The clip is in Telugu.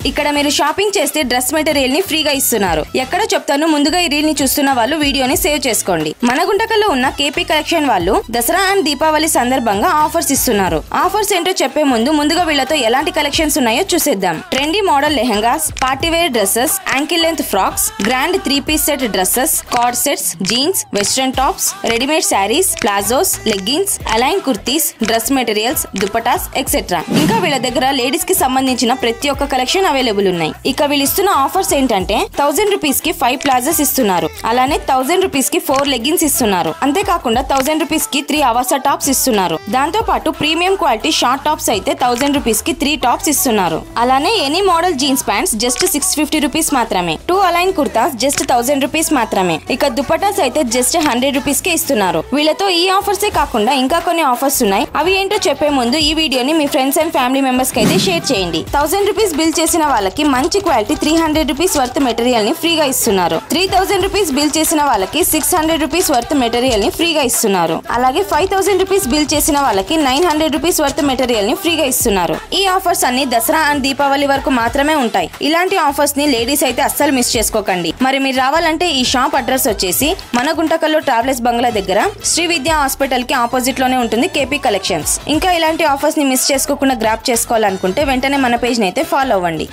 ఇక్కడ మీరు షాపింగ్ చేస్తే డ్రెస్ మెటీరియల్ ని ఫ్రీగా ఇస్తున్నారు. ఎక్కడ చెప్తాను, ముందుగా ఈ రీల్ ని చూస్తున్న వాళ్ళు వీడియోని సేవ్ చేసుకోండి. మన గుంటకల్లో ఉన్న కేపీ కలెక్షన్ వాళ్ళు దసరా అండ్ దీపావళి సందర్భంగా ఆఫర్స్ ఇస్తున్నారు. ఆఫర్స్ ఏంటో చెప్పే ముందుగా వీళ్ళతో ఎలాంటి కలెక్షన్స్ ఉన్నాయో చూసేద్దాం. Trendy model lehengas, partywear dresses, ankle length frocks, grand 3-piece set dresses, cord sets, jeans, western tops, readymade saris, palazzos, leggings, A-line kurtis, dress materials, dupattas etcetera. ఇంకా వీళ్ళ దగ్గర లేడీస్ కి సంబంధించిన ప్రతి ఒక్క కలెక్షన్ అవైలబుల్ ఉన్నాయి. ఇక వీళ్ళు ఇస్తున్న ఆఫర్స్ ఏంటంటే 1000 రూపీస్ కి 5 ప్లాజోస్ ఇస్తున్నారు. అలానే 1000 రూపీస్ కి 4 లెగ్గిన్స్ ఇస్తున్నారు. అంతేకాకుండా 1000 రూపీస్ కి 3 అవాసా టాప్స్ ఇస్తున్నారు. దాంతో పాటు ప్రీమియం క్వాలిటీ షార్ట్ టాప్స్ అయితే 1000 రూపీస్ కి 3 టాప్స్ ఇస్తున్నారు. అలానే any model jeans pants just 650 rupees మాత్రమే. 2 అలైన్ కుర్తాస్ జస్ట్ 1000 రూపీస్ మాత్రమే. ఇక దుపటాస్ అయితే జస్ట్ 100 రూపీస్ కే ఇస్తున్నారు. వీళ్ళతో ఈ ఆఫర్సే కాకుండా ఇంకా కొన్ని ఆఫర్స్ ఉన్నాయి. అవి ఏంటో చెప్పే ముందు ఈ వీడియోని మీ ఫ్రెండ్స్ అండ్ ఫ్యామిలీ మెంబర్స్ కి అయితే షేర్ చేయండి. 1000 రూపీస్ బిల్ చేసిన వాళ్ళకి మంచి క్వాలిటీ 300 రూపీస్ వర్త్ మెటీరియల్ ని ఫ్రీగా ఇస్తున్నారు. 3000 రూపీస్ బిల్ చేసిన వాళ్ళకి 600 రూపీస్ వర్త్ మెటీరియల్ ని ఫ్రీగా ఇస్తున్నారు. అలాగే 5000 రూపీస్ బిల్ చేసిన వాళ్ళకి 900 రూపీస్ వర్త్ మెటీరియల్ ని ఫ్రీగా ఇస్తున్నారు. ఈ ఆఫర్స్ అన్ని దసరా అండ్ దీపావళి వరకు మాత్రమే ఉంటాయి. ఇలాంటి ఆఫర్స్ ని లేడీస్ అయితే అస్సలు మిస్ చేసుకోకండి. మరి మీరు రావాలంటే ఈ షాప్ అడ్రస్ వచ్చేసి మన గుంటకల్లో ట్రావెలర్స్ బంగ్లా దగ్గర శ్రీ విద్యా హాస్పిటల్ కి ఆపోజిట్ లోనే ఉంటుంది కేపీ కలెక్షన్స్. ఇంకా ఇలాంటి ఆఫర్స్ ని మిస్ చేసుకోకుండా గ్రాప్ చేసుకోవాలనుకుంటే వెంటనే మన పేజ్ ని అయితే ఫాలో అవ్వండి.